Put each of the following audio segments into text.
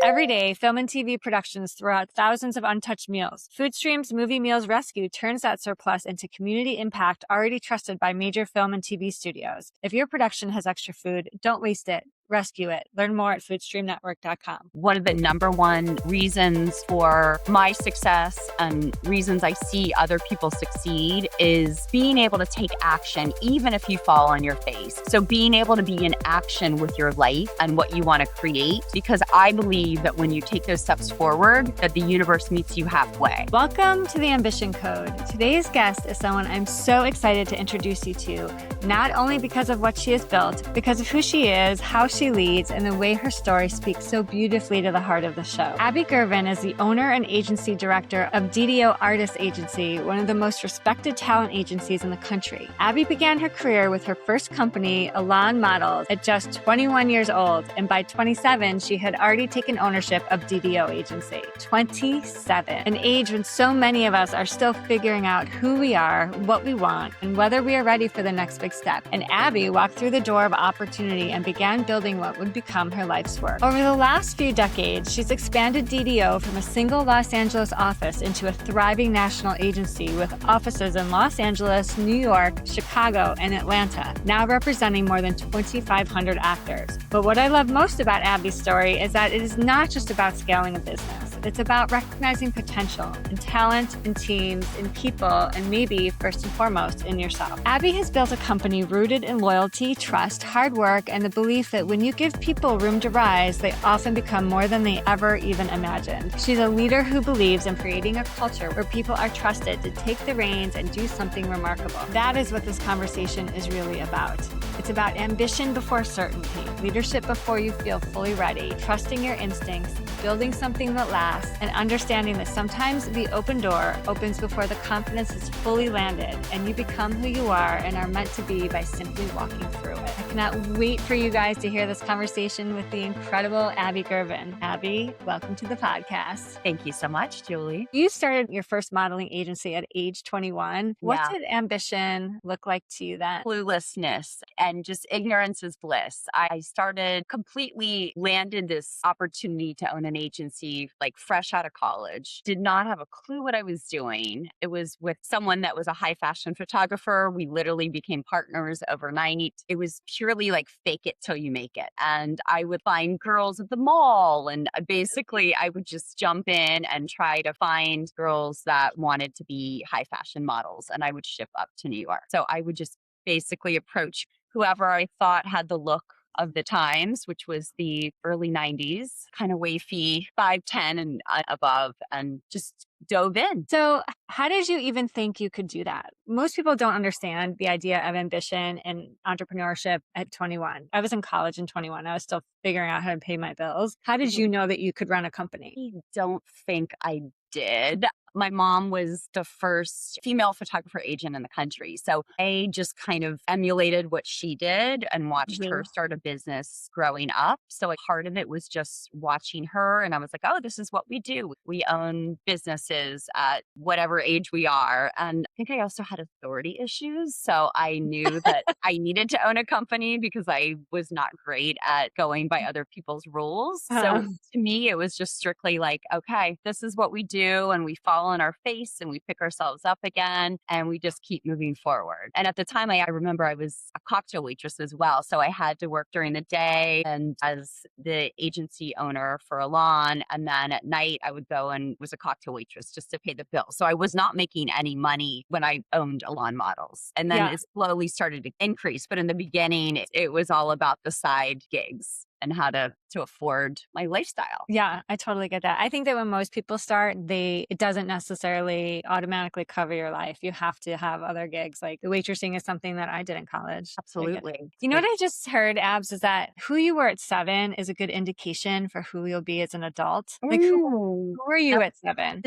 Every day, film and TV productions throw out thousands of untouched meals. Foodstream's Movie Meals Rescue turns that surplus into community impact already trusted by major film and TV studios. If your production has extra food, don't waste it. Rescue it. Learn more at foodstreamnetwork.com. One of the number one reasons for my success and reasons I see other people succeed is being able to take action, even if you fall on your face. So being able to be in action with your life and what you want to create, because I believe that when you take those steps forward, that the universe meets you halfway. Welcome to the Ambition Code. Today's guest is someone I'm so excited to introduce you to, not only because of what she has built, because of who she is, how she leads, and the way her story speaks so beautifully to the heart of the show. Abby Girvin is the owner and agency director of DDO Artists Agency, one of the most respected talent agencies in the country. Abby began her career with her first company, Elan Models, at just 21 years old, and by 27, she had already taken ownership of DDO Agency. 27, an age when so many of us are still figuring out who we are, what we want, and whether we are ready for the next big step. And Abby walked through the door of opportunity and began building what would become her life's work. Over the last few decades, she's expanded DDO from a single Los Angeles office into a thriving national agency with offices in Los Angeles, New York, Chicago, and Atlanta, now representing more than 2,500 actors. But what I love most about Abby's story is that it is not just about scaling a business. It's about recognizing potential in talent, in teams, in people, and maybe first and foremost in yourself. Abby has built a company rooted in loyalty, trust, hard work, and the belief that when you give people room to rise, they often become more than they ever even imagined. She's a leader who believes in creating a culture where people are trusted to take the reins and do something remarkable. That is what this conversation is really about. It's about ambition before certainty, leadership before you feel fully ready, trusting your instincts, building something that lasts, and understanding that sometimes the open door opens before the confidence is fully landed and you become who you are and are meant to be by simply walking through it. I cannot wait for you guys to hear this conversation with the incredible Abby Girvin. Abby, welcome to the podcast. Thank you so much, Julie. You started your first modeling agency at age 21. What Yeah. did ambition look like to you then? Cluelessness and just ignorance is bliss. I started completely landed this opportunity to own an agency like fresh out of college. Did not have a clue what I was doing. It was with someone that was a high fashion photographer. We literally became partners overnight. It was purely like fake it till you make it. And I would find girls at the mall and basically I would just jump in and try to find girls that wanted to be high fashion models and I would ship up to New York. So I would just basically approach whoever I thought had the look of the times, which was the early 90s, kind of wavy, 5'10" and above, and just dove in. So how did you even think you could do that? Most people don't understand the idea of ambition and entrepreneurship at 21. I was in college in 21. I was still figuring out how to pay my bills. How did you know that you could run a company? I don't think I did. My mom was the first female photographer agent in the country. So I just kind of emulated what she did and watched her start a business growing up. So a part of it was just watching her. And I was like, oh, this is what we do. We own businesses at whatever age we are. And I think I also had authority issues. So I knew that I needed to own a company because I was not great at going by other people's rules. So to me, it was just strictly like, okay, this is what we do. And we fall on our face and we pick ourselves up again and we just keep moving forward. And at the time, I remember I was a cocktail waitress as well. So I had to work during the day and as the agency owner for Elan. And then at night, I would go and was a cocktail waitress just to pay the bill. So I was not making any money when I owned Elan Models. And then it slowly started to increase. But in the beginning, it was all about the side gigs and how to afford my lifestyle. Yeah, I totally get that. I think that when most people start, it doesn't necessarily automatically cover your life. You have to have other gigs. Like the waitressing is something that I did in college. Absolutely. You know what I just heard, Abs, is that who you were at 7 is a good indication for who you'll be as an adult. Like who were you at 7?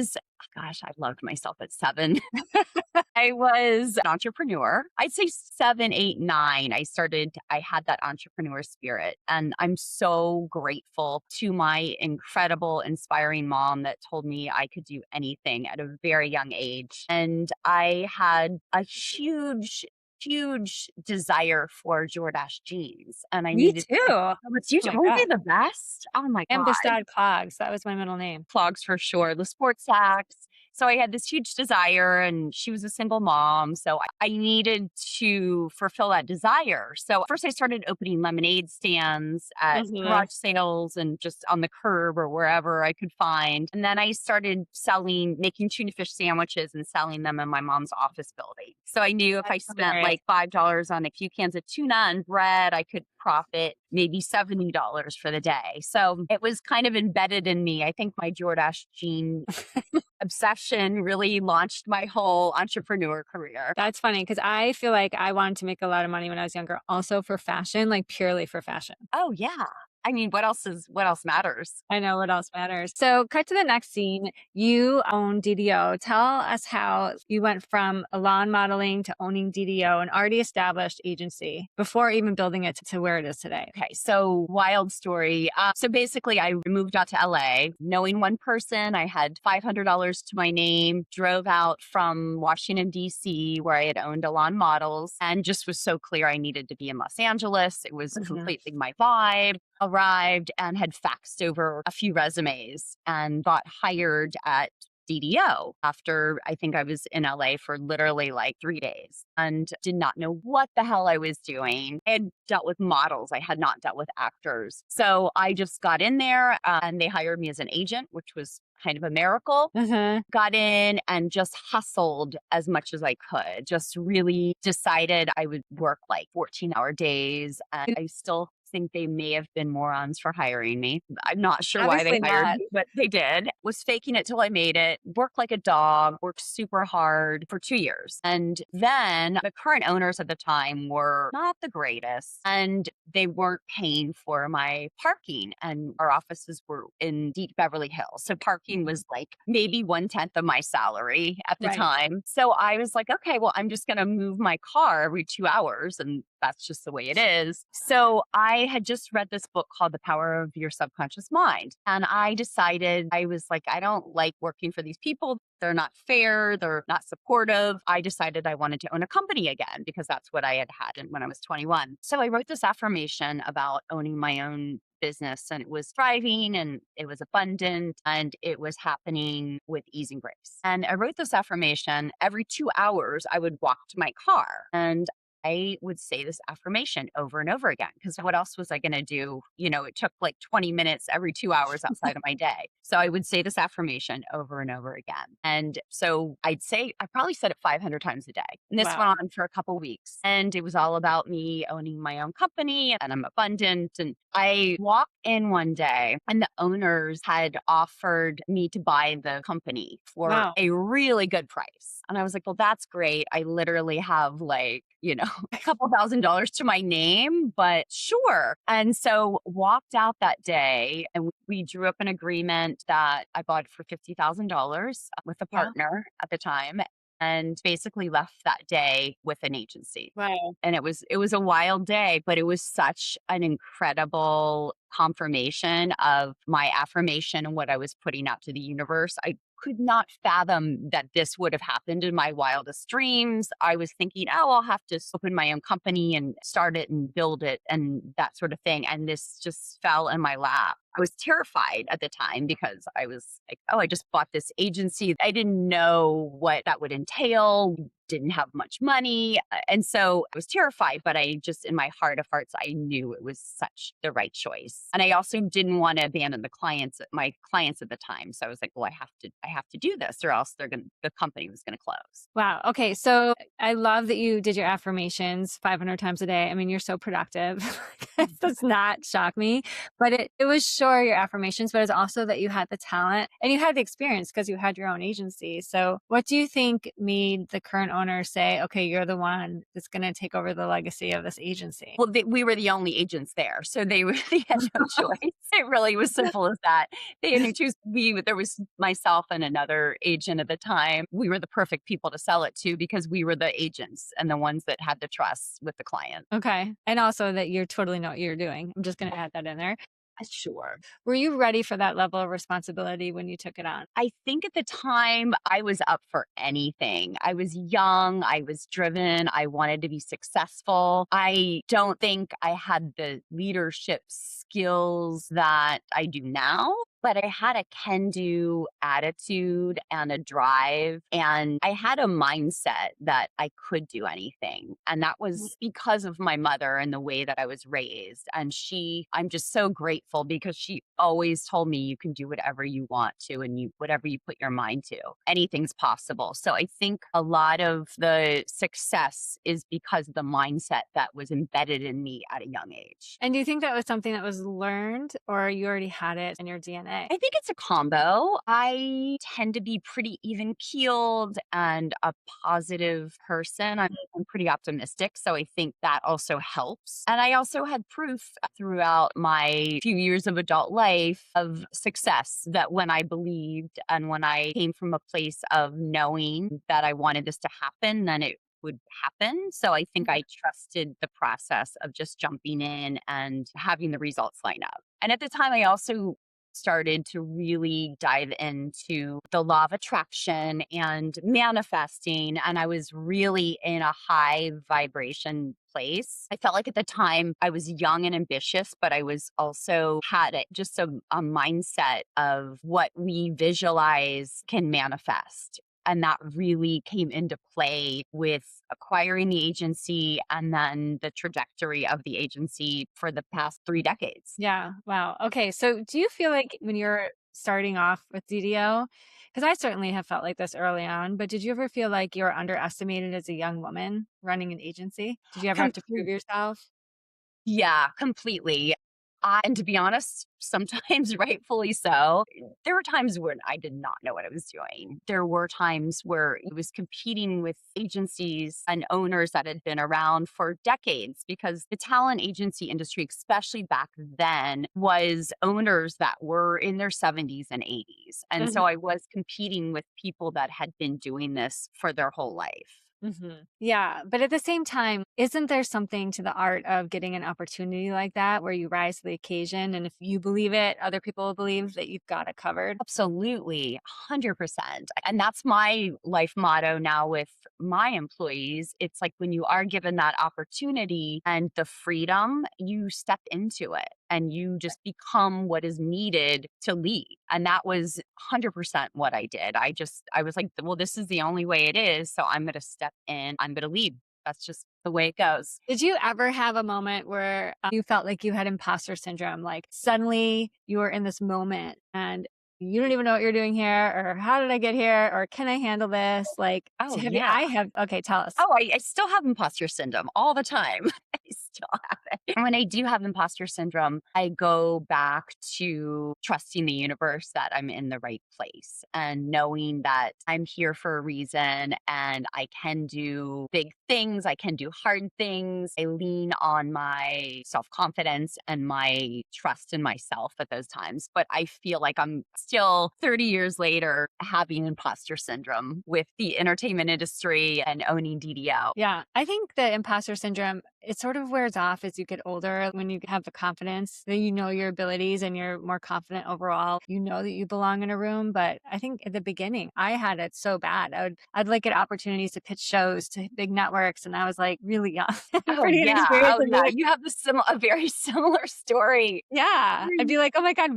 Gosh, I loved myself at 7. I was an entrepreneur. I'd say 7, 8, 9. I had that entrepreneur spirit. And I'm so grateful to my incredible, inspiring mom that told me I could do anything at a very young age. And I had a huge huge desire for Jordache jeans, and I Me needed too. Oh it's huge. my Aren't God. they the best? Oh my And god. Bastard Clogs. That was my middle name. Clogs for sure, the sports sacks. So I had this huge desire, and she was a single mom. So I needed to fulfill that desire. So first, I started opening lemonade stands at Mhm. garage sales and just on the curb or wherever I could find. And then I started making tuna fish sandwiches and selling them in my mom's office building. So I knew if I That's spent hilarious. like $5 on a few cans of tuna and bread, I could profit maybe $70 for the day. So it was kind of embedded in me. I think my Jordache jean obsession really launched my whole entrepreneur career. That's funny because I feel like I wanted to make a lot of money when I was younger, also for fashion, like purely for fashion. Oh yeah. I mean, what else matters? I know what else matters. So, cut to the next scene. You own DDO. Tell us how you went from a lawn modeling to owning DDO, an already established agency, before even building it to where it is today. Okay, so wild story. So basically, I moved out to LA knowing one person. I had $500 to my name, drove out from Washington, D.C., where I had owned Elan Models, and just was so clear I needed to be in Los Angeles. It was Mhm. completely my vibe. Arrived and had faxed over a few resumes and got hired at DDO after I think I was in LA for literally like 3 days and did not know what the hell I was doing. I had dealt with models, I had not dealt with actors. So I just got in there and they hired me as an agent, which was kind of a miracle. Mhm. Got in and just hustled as much as I could. Just really decided I would work like 14-hour days. And I still think they may have been morons for hiring me. I'm not sure why they Obviously hired not. me, but they did. Was faking it till I made it. Worked like a dog, worked super hard for 2 years. And then the current owners at the time were not the greatest and they weren't paying for my parking. And our offices were in deep Beverly Hills. So parking was like maybe 1/10 of my salary at the Right. time. So I was like, okay, well, I'm just going to move my car every 2 hours. And that's just the way it is. So I had just read this book called The Power of Your Subconscious Mind. And I decided, I was like, I don't like working for these people. They're not fair. They're not supportive. I decided I wanted to own a company again because that's what I had when I was 21. So I wrote this affirmation about owning my own business, and it was thriving and it was abundant and it was happening with ease and grace. And I wrote this affirmation every 2 hours. I would walk to my car and I would say this affirmation over and over again because what else was I going to do? You know, it took like 20 minutes every 2 hours outside of my day. So I would say this affirmation over and over again. And so I probably said it 500 times a day. And this Wow. went on for a couple weeks. And it was all about me owning my own company and I'm abundant. And I walked in one day and the owners had offered me to buy the company for Wow. a really good price. And I was like, well, that's great. I literally have like, a couple $1,000s to my name, but sure. And so walked out that day and we drew up an agreement that I bought for $50,000 with a Yeah. partner at the time and basically left that day with an agency. Wow. And it was a wild day, but it was such an incredible confirmation of my affirmation and what I was putting out to the universe. I could not fathom that this would have happened in my wildest dreams. I was thinking, oh, I'll have to open my own company and start it and build it and that sort of thing. And this just fell in my lap. I was terrified at the time because I was like, oh, I just bought this agency. I didn't know what that would entail, didn't have much money. And so I was terrified, but I just, in my heart of hearts, I knew it was such the right choice. And I also didn't want to abandon my clients at the time. So I was like, well, I have to do this or else the company was going to close. Wow. Okay. So I love that you did your affirmations 500 times a day. I mean, you're so productive. It does not shock me, but it was sure your affirmations, but it's also that you had the talent and you had the experience because you had your own agency. So what do you think made the current owner say, okay, you're the one that's going to take over the legacy of this agency? Well, we were the only agents there, so they had no choice. It really was simple as that. They had no choice. There was myself and another agent at the time. We were the perfect people to sell it to because we were the agents and the ones that had the trust with the client. Okay. And also that you totally know what you're doing. I'm just going to add that in there. Sure. Were you ready for that level of responsibility when you took it on? I think at the time I was up for anything. I was young, I was driven, I wanted to be successful. I don't think I had the leadership skills that I do now, but I had a can do attitude and a drive. And I had a mindset that I could do anything. And that was because of my mother and the way that I was raised. And I'm just so grateful because she always told me you can do whatever you want to and whatever you put your mind to, anything's possible. So I think a lot of the success is because of the mindset that was embedded in me at a young age. And do you think that was something that was learned or you already had it in your DNA? I think it's a combo. I tend to be pretty even keeled and a positive person. I'm pretty optimistic. So I think that also helps. And I also had proof throughout my few years of adult life of success that when I believed and when I came from a place of knowing that I wanted this to happen, then it would happen. So I think I trusted the process of just jumping in and having the results line up. And at the time, I also started to really dive into the law of attraction and manifesting. And I was really in a high vibration place. I felt like at the time I was young and ambitious, but I was also had just a mindset of what we visualize can manifest. And that really came into play with acquiring the agency and then the trajectory of the agency for the past 3 decades. Yeah. Wow. Okay. So do you feel like when you're starting off with DDO, because I certainly have felt like this early on, but did you ever feel like you were underestimated as a young woman running an agency? Did you ever have to prove yourself? Yeah, completely. And to be honest, sometimes rightfully so. There were times when I did not know what I was doing. There were times where I was competing with agencies and owners that had been around for decades because the talent agency industry, especially back then, was owners that were in their 70s and 80s. And so I was competing with people that had been doing this for their whole life. Yeah. But at the same time, isn't there something to the art of getting an opportunity like that where you rise to the occasion? And if you believe it, other people will believe that you've got it covered. Absolutely, 100%. And that's my life motto now with my employees. It's like when you are given that opportunity and the freedom, you step into it and you just become what is needed to lead. And that was 100% what I did. I was like, well, this is the only way it is. So I'm going to step in, I'm going to lead. That's just the way it goes. Did you ever have a moment where you felt like you had imposter syndrome? Like suddenly you were in this moment and you don't even know what you're doing here, or how did I get here, or can I handle this? Like, Oh, have you, yeah. I have, okay, tell us. Oh, I still have imposter syndrome all the time. I still have it. And when I do have imposter syndrome, I go back to trusting the universe that I'm in the right place and knowing that I'm here for a reason and I can do big things. I can do hard things. I lean on my self confidence and my trust in myself at those times. But I feel like I'm still 30 years later having imposter syndrome with the entertainment industry and owning DDO. Yeah, I think the imposter syndrome, it sort of wears off as you get older when you have the confidence that you know your abilities and you're more confident overall. You know that you belong in a room. But I think at the beginning, I had it so bad. I'd like get opportunities to pitch shows to big networks. And I was like really young, Oh pretty yeah. inexperienced. Oh yeah. You have a very similar story. Yeah. I'd be like, oh my God,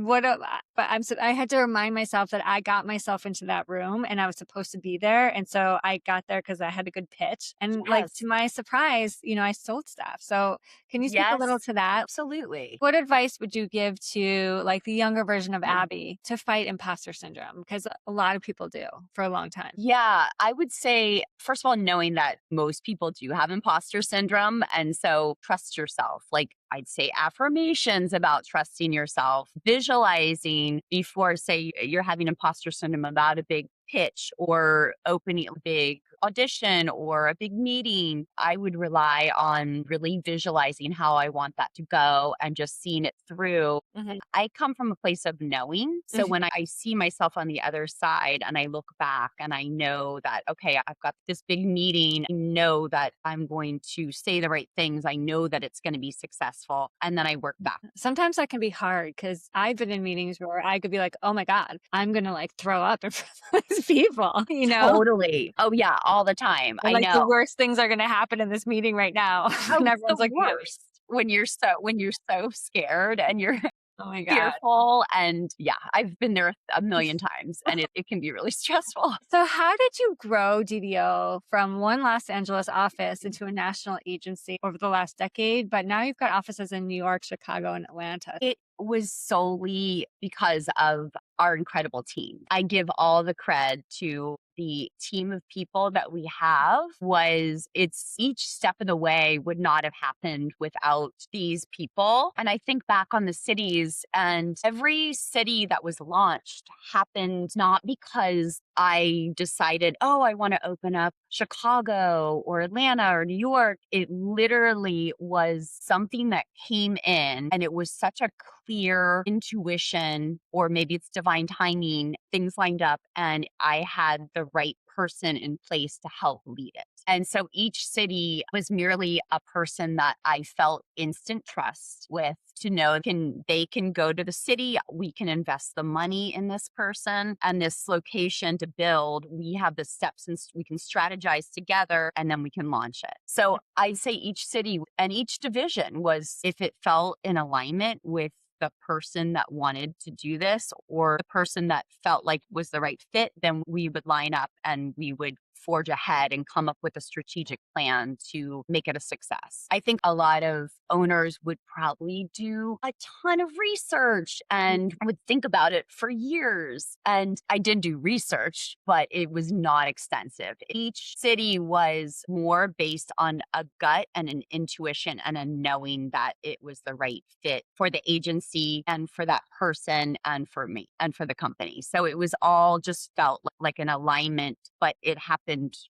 but I had to remind myself that I got myself into that room and I was supposed to be there. And so I got there because I had a good pitch. And like to Yes. my surprise, I sold stuff. So can you speak a little Yes. to that? Absolutely. What advice would you give to like the younger version of Abby to fight imposter syndrome? Because a lot of people do for a long time. Yeah, I would say, first of all, knowing that most people do have imposter syndrome. And so trust yourself. Like I'd say affirmations about trusting yourself, visualizing before, say, you're having imposter syndrome about a big pitch or opening a big audition or a big meeting, I would rely on really visualizing how I want that to go and just seeing it through. Mhm. I come from a place of knowing. So Mhm. when I see myself on the other side and I look back and I know that, okay, I've got this big meeting, I know that I'm going to say the right things, I know that it's going to be successful. And then I work back. Sometimes that can be hard because I've been in meetings where I could be like, oh my God, I'm going to like throw up in front of these people, you know? Totally. Oh, yeah, all the time. Or I like the know. worst things are going to happen in this meeting right now. Oh, And it's the everyone's looking at me. worst when you're so scared and you're Oh my God. fearful. And yeah, I've been there a million times and it can be really stressful. So, how did you grow DDO from one Los Angeles office into a national agency over the last decade? But now you've got offices in New York, Chicago, and Atlanta. It was solely because of our incredible team. I give all the cred to the team of people that we have. Was it's each step of the way would not have happened without these people. And I think back on the cities, and every city that was launched happened not because I decided, oh, I want to open up Chicago or Atlanta or New York. It literally was something that came in and it was such a clear intuition, or maybe it's divine timing, things lined up, and I had the right person in place to help lead it. And so each city was merely a person that I felt instant trust with, to know they can go to the city, we can invest the money in this person and this location to build. We have the steps and we can strategize together and then we can launch it. So I'd say each city and each division was, if it felt in alignment with the person that wanted to do this or the person that felt like was the right fit, then we would line up and we would forge ahead and come up with a strategic plan to make it a success. I think a lot of owners would probably do a ton of research and would think about it for years. And I did do research, but it was not extensive. Each city was more based on a gut and an intuition and a knowing that it was the right fit for the agency and for that person and for me and for the company. So it was all just felt like an alignment, but it happened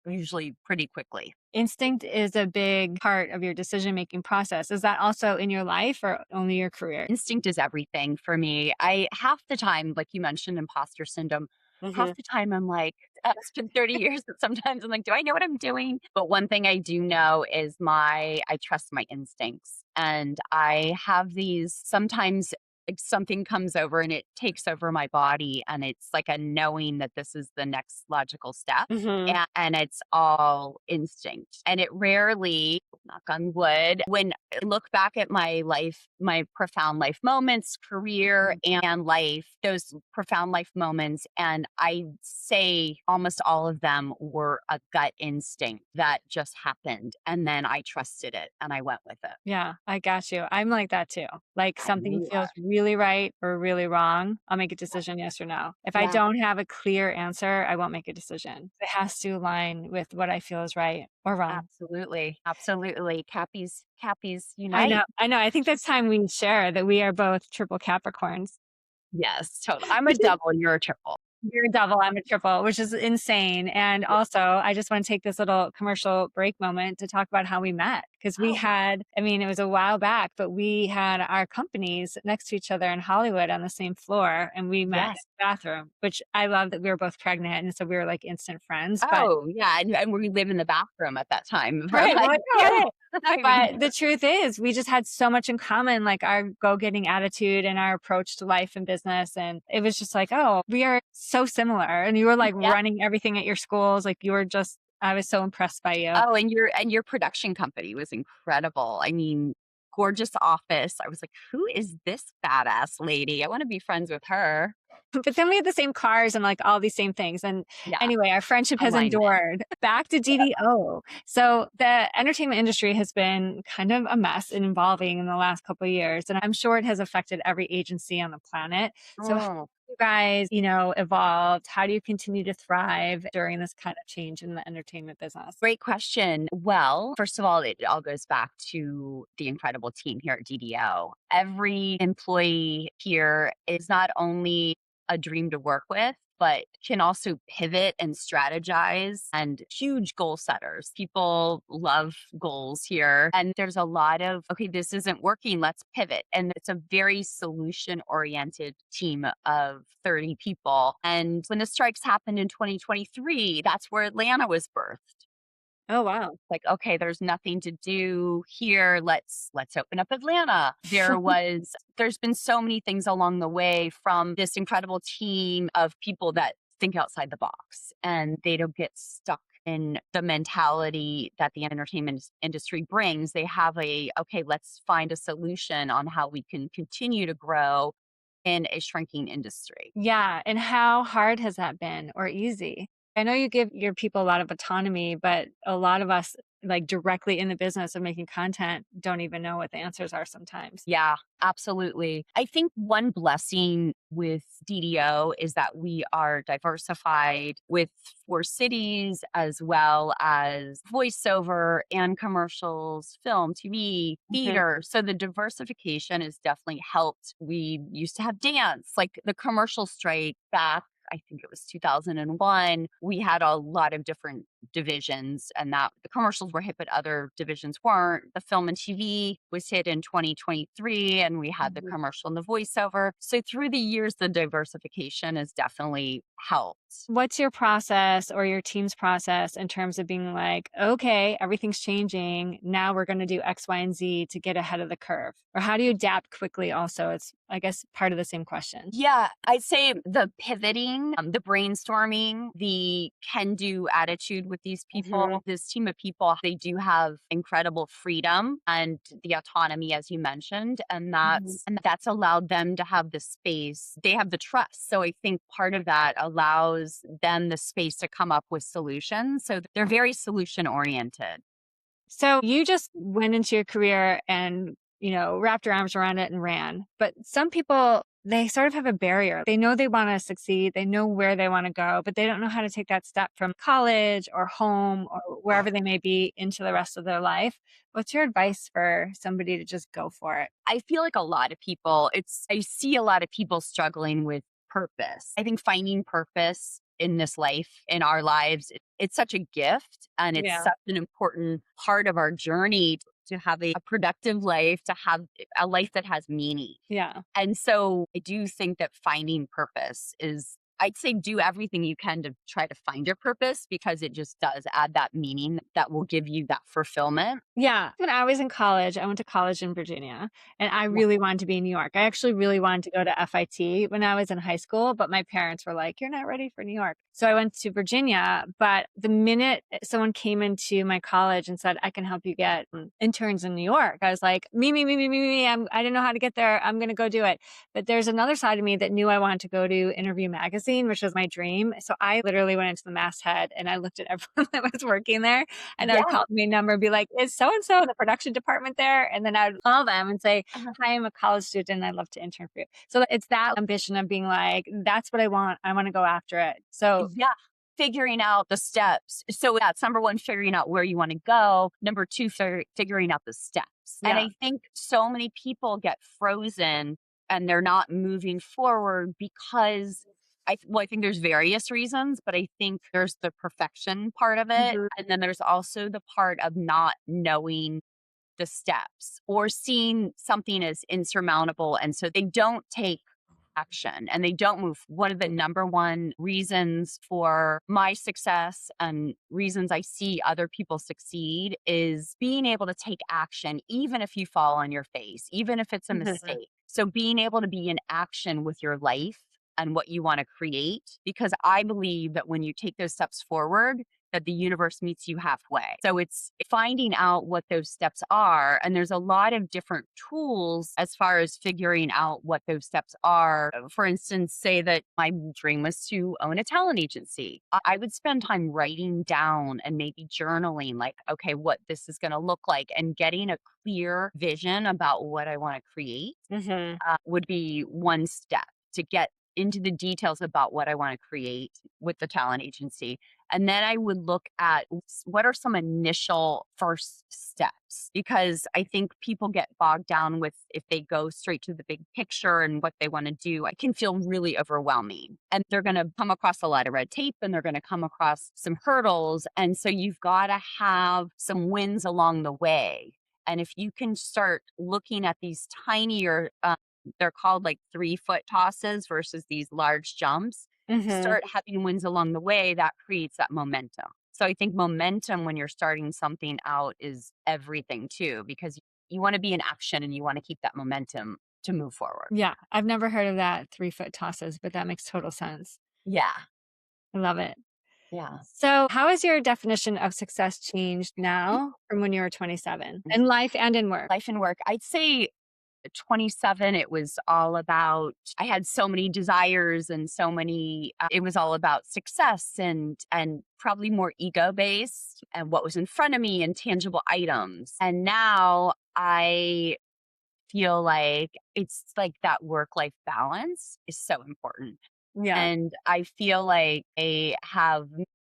usually pretty quickly. Instinct is a big part of your decision making process. Is that also in your life or only your career? Instinct is everything for me. I half the time, like you mentioned, imposter syndrome. Half the time I'm like, it's been 30 years, but sometimes I'm like, do I know what I'm doing? But one thing I do know is I trust my instincts. And I have these sometimes, like something comes over and it takes over my body and it's like a knowing that this is the next logical step. Mhm. And it's all instinct. And it rarely, knock on wood, when I look back at my life, my profound life moments, career and life, those profound life moments, and I say almost all of them were a gut instinct that just happened. And then I trusted it and I went with it. Yeah, I got you. I'm like that too. Like I know something you feels are. really right or really wrong, I'll make a decision yes or no. If I Yeah, don't have a clear answer, I won't make a decision. It has to align with what I feel is right or wrong. absolutely. Absolutely. Cappies I know. unite. I know. I think that's time we share that we are both triple Capricorns. Yes, totally. I'm a double, you're a triple. You're a double, I'm a triple, which is insane. And also, I just want to take this little commercial break moment to talk about how we met. Because we Oh, had, I mean, it was a while back, but we had our companies next to each other in Hollywood on the same floor. And we met in yes. the bathroom, which I love that we were both pregnant. And so we were like instant friends. But Oh, yeah, and we live in the bathroom at that time. We're right, like, well, "Oh, yeah. not even." But the truth is, we just had so much in common, like our go getting attitude and our approach to life and business. And it was just like, oh, we are so similar. And you were like Yeah. running everything at your schools. Like you were just, I was so impressed by you. Oh, and your production company was incredible. I mean, gorgeous office. I was like, "Who is this badass lady? I wanna be friends with her." But then we had the same cars and like all these same things. And Yeah, anyway, our friendship has alignment. endured. Back to DDO. So the entertainment industry has been kind of a mess and evolving in the last couple of years. And I'm sure it has affected every agency on the planet. So how Mm. you guys, evolved? How do you continue to thrive during this kind of change in the entertainment business? Great question. Well, first of all, it all goes back to the incredible team here at DDO. Every employee here is not only a dream to work with, but can also pivot and strategize, and huge goal setters. People love goals here. And there's a lot of, okay, this isn't working, let's pivot. And it's a very solution oriented team of 30 people. And when the strikes happened in 2023, that's where Atlanta was birthed. Oh, wow. Like, okay, there's nothing to do here. Let's open up Atlanta. There's been so many things along the way, from this incredible team of people that think outside the box, and they don't get stuck in the mentality that the entertainment industry brings. They have okay, let's find a solution on how we can continue to grow in a shrinking industry. Yeah. And how hard has that been, or easy? I know you give your people a lot of autonomy, but a lot of us, like directly in the business of making content, don't even know what the answers are sometimes. Yeah, absolutely. I think one blessing with DDO is that we are diversified with 4 cities, as well as voiceover and commercials, film, TV, Mhm. theater. So the diversification has definitely helped. We used to have dance, like the commercial strike back, I think it was 2001. We had a lot of different divisions, and that the commercials were hit, but other divisions weren't. The film and TV was hit in 2023, and we had the Mhm. commercial and the voiceover. So through the years, the diversification has definitely helped. What's your process, or your team's process, in terms of being like, okay, everything's changing. Now we're going to do X, Y, and Z to get ahead of the curve? Or how do you adapt quickly also? It's, I guess, part of the same question. Yeah, I'd say the pivoting, the brainstorming, the can do attitude with these Mhm. people, this team of people, they do have incredible freedom and the autonomy, as you mentioned. Mhm. And that's allowed them to have the space. They have the trust. So I think part of that allows them the space to come up with solutions. So they're very solution oriented. So you just went into your career and, wrapped your arms around it and ran. But some people, they sort of have a barrier. They know they want to succeed, they know where they want to go, but they don't know how to take that step from college or home or wherever they may be into the rest of their life. What's your advice for somebody to just go for it? I feel like a lot of people, I see a lot of people struggling with purpose. I think finding purpose in this life, in our lives, it's such a gift, and it's Yeah. such an important part of our journey to have a productive life, to have a life that has meaning. Yeah. And so I do think that finding purpose is, I'd say, do everything you can to try to find your purpose, because it just does add that meaning that will give you that fulfillment. Yeah. When I was in college, I went to college in Virginia, and I Yeah. really wanted to be in New York. I actually really wanted to go to FIT when I was in high school, but my parents were like, "You're not ready for New York." So I went to Virginia. But the minute someone came into my college and said, "I can help you get interns in New York," I was like, "Me, me, me, me, me, me. I didn't know how to get there. I'm going to go do it." But there's another side of me that knew I wanted to go to Interview Magazine, which was my dream. So I literally went into the masthead and I looked at everyone that was working there, and I would Yeah. call the main number and be like, "Is so and so in the production department there?" And then I would call them and say, Uh-huh. "Hi, I'm a college student. I'd love to intern for you." So it's that ambition of being like, that's what I want. I want to go after it. So, Yeah. Figuring out the steps. So that's number one, figuring out where you want to go. Number two, figuring out the steps. And yeah. I think so many people get frozen and they're not moving forward because I think there's various reasons, but I think there's the perfection part of it. Mhm. And then there's also the part of not knowing the steps, or seeing something as insurmountable. And so they don't take action and they don't move. One of the number one reasons for my success and reasons I see other people succeed is being able to take action, even if you fall on your face, even if it's a Mhm. mistake. So being able to be in action with your life and what you want to create, because I believe that when you take those steps forward, that the universe meets you halfway. So it's finding out what those steps are. And there's a lot of different tools as far as figuring out what those steps are. For instance, say that my dream was to own a talent agency. I would spend time writing down and maybe journaling, like, okay, what this is going to look like, and getting a clear vision about what I want to create Mhm. would be one step to get into the details about what I want to create with the talent agency. And then I would look at what are some initial first steps, because I think people get bogged down with if they go straight to the big picture and what they want to do, it can feel really overwhelming. And they're going to come across a lot of red tape and they're going to come across some hurdles. And so you've got to have some wins along the way. And if you can start looking at these tinier, they're called like 3-foot tosses versus these large jumps, Mm-hmm. start having wins along the way, that creates that momentum. So I think momentum when you're starting something out is everything too, because you want to be in action and you want to keep that momentum to move forward. Yeah, I've never heard of that 3-foot tosses, but that makes total sense. Yeah. I love it. Yeah. So, how has your definition of success changed now from when you were 27 in life and in work? Life and work. I'd say 27, it was all about, I had so many desires and so many, it was all about success and probably more ego based and what was in front of me and tangible items. And now I feel like it's like that work life balance is so important. Yeah. And I feel like I have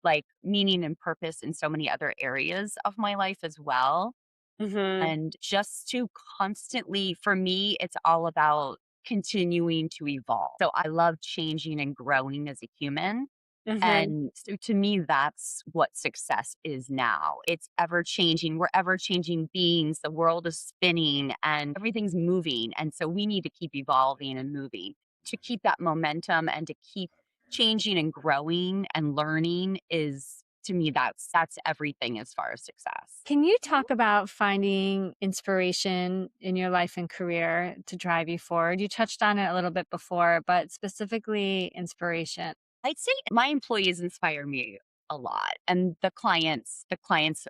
like meaning and purpose in so many other areas of my life as well. Mhm. And just to constantly, for me, it's all about continuing to evolve. So I love changing and growing as a human. Mhm. And so to me, that's what success is now. It's ever changing. We're ever changing beings. The world is spinning and everything's moving. And so we need to keep evolving and moving to keep that momentum and to keep changing and growing and learning is, to me, that's everything as far as success. Can you talk about finding inspiration in your life and career to drive you forward? You touched on it a little bit before, but specifically inspiration. I'd say my employees inspire me a lot, and the clients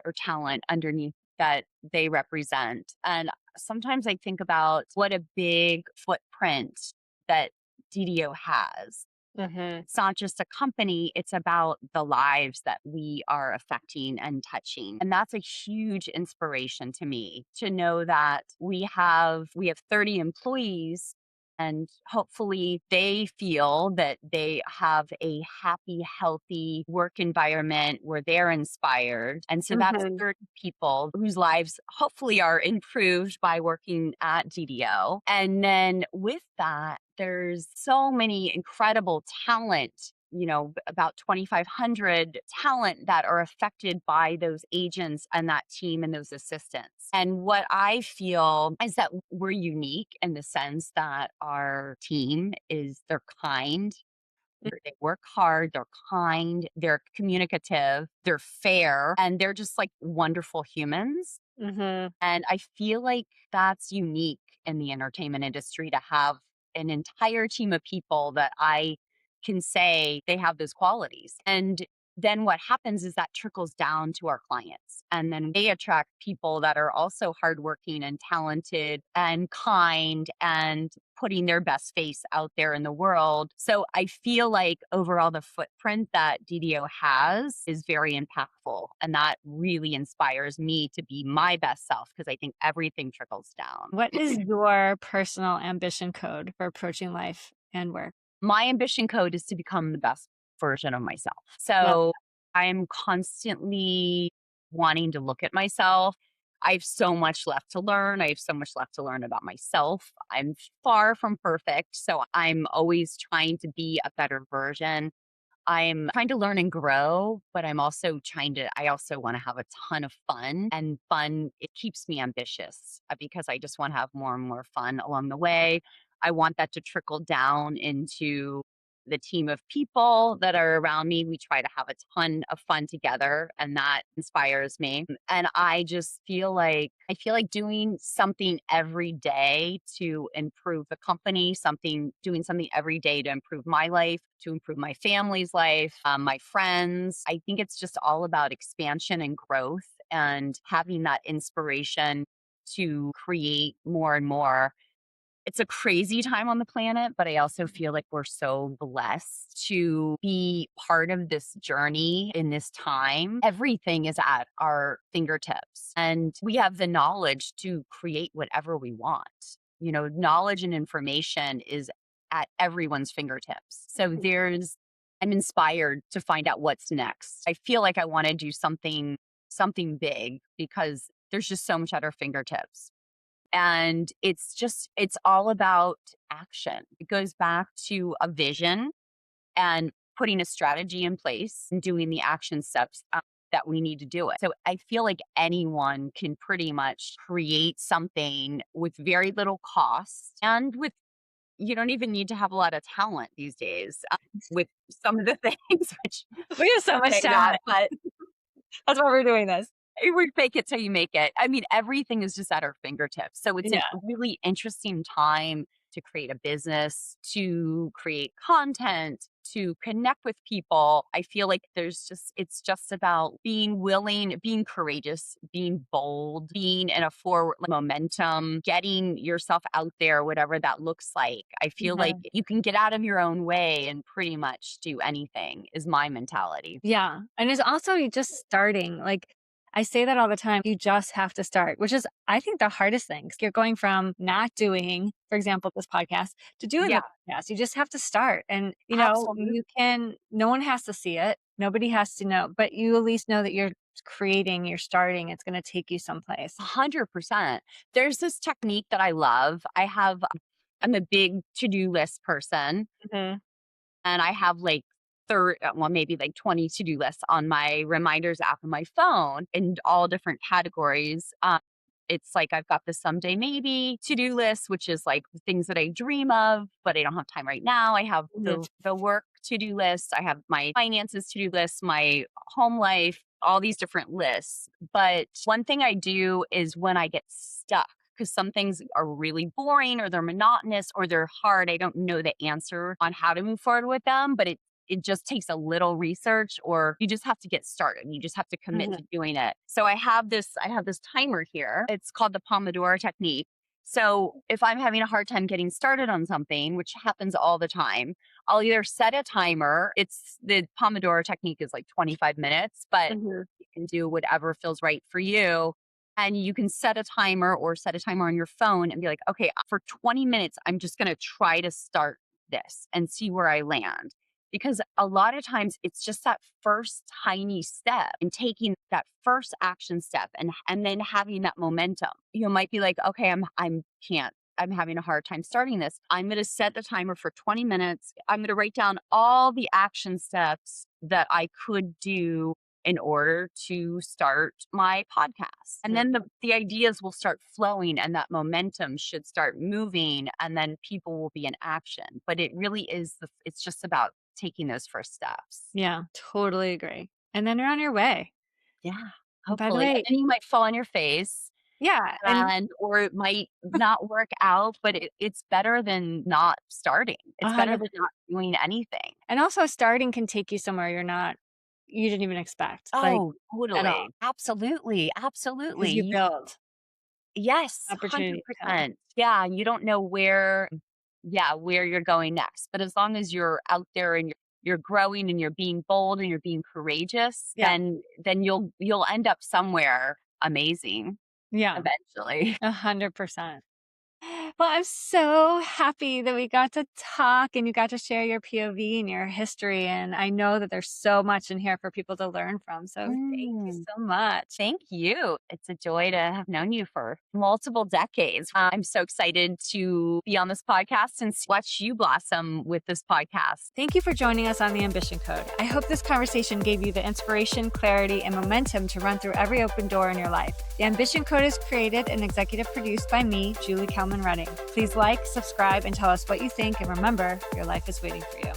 or talent underneath that they represent. And sometimes I think about what a big footprint that DDO has. Mhm. It's not just a company, it's about the lives that we are affecting and touching. And that's a huge inspiration to me to know that we have 30 employees and hopefully they feel that they have a happy, healthy work environment where they're inspired. And so that's Mhm. 30 people whose lives hopefully are improved by working at DDO. And then with that, there's so many incredible talent, about 2,500 talent that are affected by those agents and that team and those assistants. And what I feel is that we're unique in the sense that our team they're kind. They work hard, they're kind, they're communicative, they're fair, and they're just like wonderful humans. Mhm. And I feel like that's unique in the entertainment industry to have an entire team of people that I can say they have those qualities. And then what happens is that trickles down to our clients. And then they attract people that are also hardworking and talented and kind and putting their best face out there in the world. So I feel like overall the footprint that DDO has is very impactful. And that really inspires me to be my best self because I think everything trickles down. What is your personal ambition code for approaching life and work? My ambition code is to become the best version of myself. Love. So I'm constantly wanting to look at myself. I have so much left to learn. I have so much left to learn about myself. I'm far from perfect. So I'm always trying to be a better version. I'm trying to learn and grow, but I also want to have a ton of fun. And fun, it keeps me ambitious because I just want to have more and more fun along the way. I want that to trickle down into the team of people that are around me. We try to have a ton of fun together, and that inspires me. And I feel like doing something every day to improve the company, doing something every day to improve my life, to improve my family's life, my friends. I think it's just all about expansion and growth and having that inspiration to create more and more. It's a crazy time on the planet, but I also feel like we're so blessed to be part of this journey in this time. Everything is at our fingertips, and we have the knowledge to create whatever we want. Knowledge and information is at everyone's fingertips. So I'm inspired to find out what's next. I feel like I want to do something big because there's just so much at our fingertips. And it's all about action. It goes back to a vision and putting a strategy in place and doing the action steps that we need to do it. So I feel like anyone can pretty much create something with very little cost and with you don't even need to have a lot of talent these days with some of the things, which We have so much say that, talent. but That's why we're doing this. we fake it till you make it. I mean, everything is just at our fingertips. So it's a Yeah. really interesting time to create a business, to create content, to connect with people. I feel like it's just about being willing, being courageous, being bold, being in a forward momentum, getting yourself out there, whatever that looks like. I feel like you can get out of your own way and pretty much do anything is my mentality. Yeah. And it's also you just starting. Like I say that all the time. You just have to start, which is, I think, the hardest thing. You're going from not doing, for example, this podcast to doing Yeah, the podcast. You just have to start. And, absolutely. no one has to see it. Nobody has to know, but you at least know that you're creating, you're starting. It's going to take you someplace. 100%. There's this technique that I love. I'm a big to-do list person. Mhm. And I have like maybe like 20 to-do lists on my reminders app on my phone in all different categories. It's like I've got the someday maybe to-do list, which is like things that I dream of, but I don't have time right now. I have the work to-do list. I have my finances to-do list, my home life, all these different lists. But one thing I do is when I get stuck, because some things are really boring or they're monotonous or they're hard. I don't know the answer on how to move forward with them, but it just takes a little research or you just have to get started. You just have to commit to doing it. So I have this timer here. It's called the Pomodoro technique. So if I'm having a hard time getting started on something, which happens all the time, I'll either set a timer. The Pomodoro technique is like 25 minutes, but you can do whatever feels right for you. And you can set a timer or set a timer on your phone and be like, okay, for 20 minutes, I'm just going to try to start this and see where I land. Because a lot of times it's just that first tiny step and taking that first action step and then having that momentum. You might be like, okay, I'm having a hard time starting this. I'm going to set the timer for 20 minutes. I'm going to write down all the action steps that I could do in order to start my podcast. And then the ideas will start flowing and that momentum should start moving and then people will be in action. But it really is, it's just about taking those first steps. Yeah, totally agree. And then you're on your way. Yeah, And by the hopefully. And way, then you might fall on your face yeah. And or it might not work out, but it's better than not starting. It's better 100%. than not doing anything. And also starting can take you somewhere you didn't even expect. Like Oh, at all. totally. Absolutely. Because you Absolutely. build Yes, opportunity. 100%. Yeah, you don't know where you're going next. But as long as you're out there and you're growing and you're being bold and you're being courageous, Yeah. then you'll end up somewhere amazing Yeah. eventually. 100%. Well, I'm so happy that we got to talk and you got to share your POV and your history. And I know that there's so much in here for people to learn from. So thank you so much. Thank you. It's a joy to have known you for multiple decades. I'm so excited to be on this podcast and watch you blossom with this podcast. Thank you for joining us on the Ambition Code. I hope this conversation gave you the inspiration, clarity, and momentum to run through every open door in your life. The Ambition Code is created and executive produced by me, Julie Kellman Reading. Please like, subscribe, and tell us what you think. And remember, your life is waiting for you.